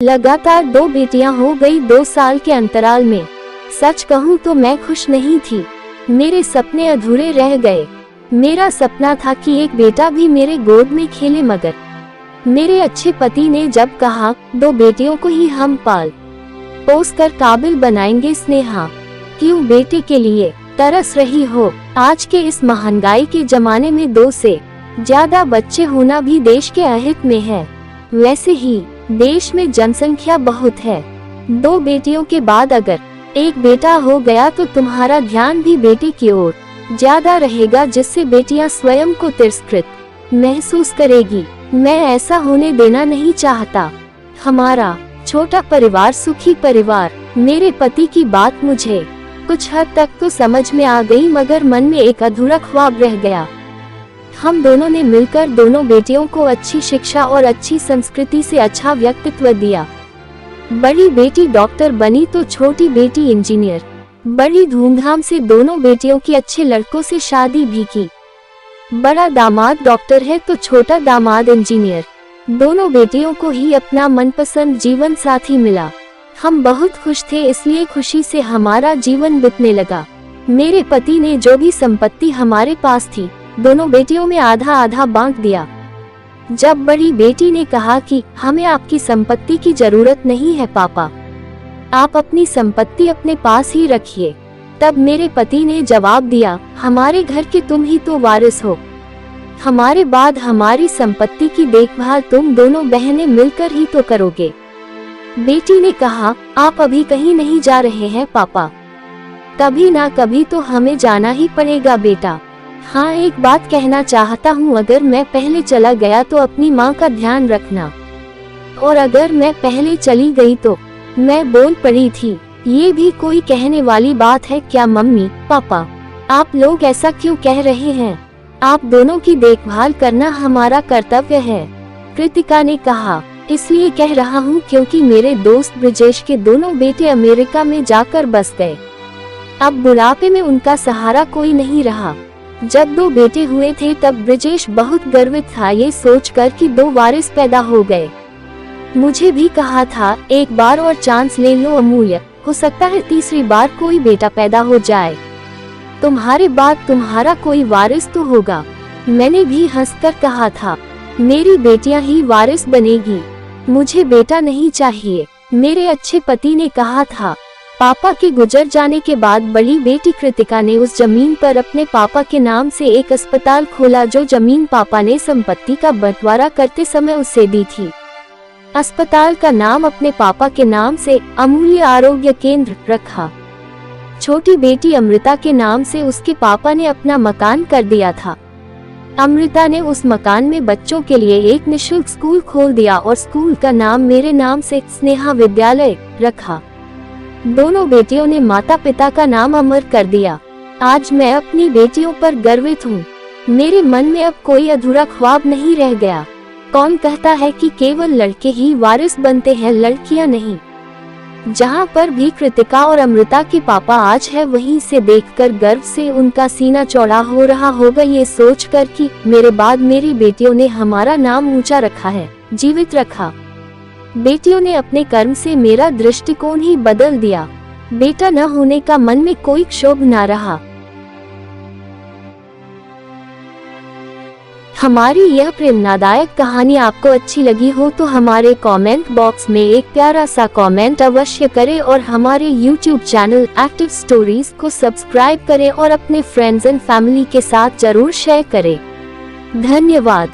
लगातार 2 बेटियां हो गई 2 साल के अंतराल में। सच कहूँ तो मैं खुश नहीं थी। मेरे सपने अधूरे रह गए। मेरा सपना था कि एक बेटा भी मेरे गोद में खेले, मगर मेरे अच्छे पति ने जब कहा 2 बेटियों को ही हम पाल पोस कर काबिल बनाएंगे। स्नेहा, क्यों बेटे के लिए तरस रही हो? आज के इस महंगाई के जमाने में 2 से ज्यादा बच्चे होना भी देश के अहित में है। वैसे ही देश में जनसंख्या बहुत है। 2 बेटियों के बाद अगर एक बेटा हो गया तो तुम्हारा ध्यान भी बेटे की ओर ज्यादा रहेगा, जिससे बेटियां स्वयं को तिरस्कृत महसूस करेगी। मैं ऐसा होने देना नहीं चाहता। हमारा छोटा परिवार सुखी परिवार। मेरे पति की बात मुझे कुछ हद तक तो समझ में आ गई, मगर मन में एक अधूरा ख्वाब रह गया। हम दोनों ने मिलकर दोनों बेटियों को अच्छी शिक्षा और अच्छी संस्कृति से अच्छा व्यक्तित्व दिया। बड़ी बेटी डॉक्टर बनी तो छोटी बेटी इंजीनियर। बड़ी धूमधाम से दोनों बेटियों की अच्छे लड़कों से शादी भी की। बड़ा दामाद डॉक्टर है तो छोटा दामाद इंजीनियर। दोनों बेटियों को ही अपना मनपसंद जीवन साथी मिला। हम बहुत खुश थे, इसलिए खुशी से हमारा जीवन बीतने लगा। मेरे पति ने जो भी संपत्ति हमारे पास थी दोनों बेटियों में आधा आधा बांट दिया। जब बड़ी बेटी ने कहा कि हमें आपकी संपत्ति की जरूरत नहीं है पापा, आप अपनी संपत्ति अपने पास ही रखिए, तब मेरे पति ने जवाब दिया, हमारे घर के तुम ही तो वारिस हो। हमारे बाद हमारी संपत्ति की देखभाल तुम दोनों बहनें मिलकर ही तो करोगे। बेटी ने कहा, आप अभी कहीं नहीं जा रहे हैं पापा? कभी ना कभी तो हमें जाना ही पड़ेगा बेटा। हाँ, एक बात कहना चाहता हूँ, अगर मैं पहले चला गया तो अपनी माँ का ध्यान रखना, और अगर मैं पहले चली गई तो। मैं बोल पड़ी थी, ये भी कोई कहने वाली बात है क्या मम्मी पापा? आप लोग ऐसा क्यों कह रहे हैं? आप दोनों की देखभाल करना हमारा कर्तव्य है। कृतिका ने कहा, इसलिए कह रहा हूँ क्योंकि मेरे दोस्त ब्रिजेश के दोनों बेटे अमेरिका में जाकर बस गए। अब बुढ़ापे में उनका सहारा कोई नहीं रहा। जब 2 बेटे हुए थे तब ब्रिजेश बहुत गर्वित था ये सोचकर कि 2 वारिस पैदा हो गए। मुझे भी कहा था, एक बार और चांस ले लो अमूल्य, हो सकता है तीसरी बार कोई बेटा पैदा हो जाए। तुम्हारे बाद तुम्हारा कोई वारिस तो होगा। मैंने भी हंसकर कहा था, मेरी बेटियां ही वारिस बनेगी, मुझे बेटा नहीं चाहिए। मेरे अच्छे पति ने कहा था। पापा के गुजर जाने के बाद बड़ी बेटी कृतिका ने उस जमीन पर अपने पापा के नाम से एक अस्पताल खोला, जो जमीन पापा ने संपत्ति का बंटवारा करते समय उसे दी थी। अस्पताल का नाम अपने पापा के नाम से अमूल्य आरोग्य केंद्र रखा। छोटी बेटी अमृता के नाम से उसके पापा ने अपना मकान कर दिया था। अमृता ने उस मकान में बच्चों के लिए एक निशुल्क स्कूल खोल दिया और स्कूल का नाम मेरे नाम से स्नेहा विद्यालय रखा। दोनों बेटियों ने माता पिता का नाम अमर कर दिया। आज मैं अपनी बेटियों पर गर्वित हूँ। मेरे मन में अब कोई अधूरा ख्वाब नहीं रह गया। कौन कहता है कि केवल लड़के ही वारिस बनते हैं, लड़कियां नहीं। जहाँ पर भी कृतिका और अमृता के पापा आज है, वहीं से देखकर गर्व से उनका सीना चौड़ा हो रहा होगा, ये सोचकर कि मेरे बाद मेरी बेटियों ने हमारा नाम ऊंचा रखा है, जीवित रखा। बेटियों ने अपने कर्म से मेरा दृष्टिकोण ही बदल दिया। बेटा न होने का मन में कोई क्षोभ न रहा। हमारी यह प्रेरणादायक कहानी आपको अच्छी लगी हो तो हमारे कमेंट बॉक्स में एक प्यारा सा कमेंट अवश्य करें और हमारे YouTube चैनल एक्टिव स्टोरीज को सब्सक्राइब करें और अपने फ्रेंड्स एंड फैमिली के साथ जरूर शेयर करें। धन्यवाद।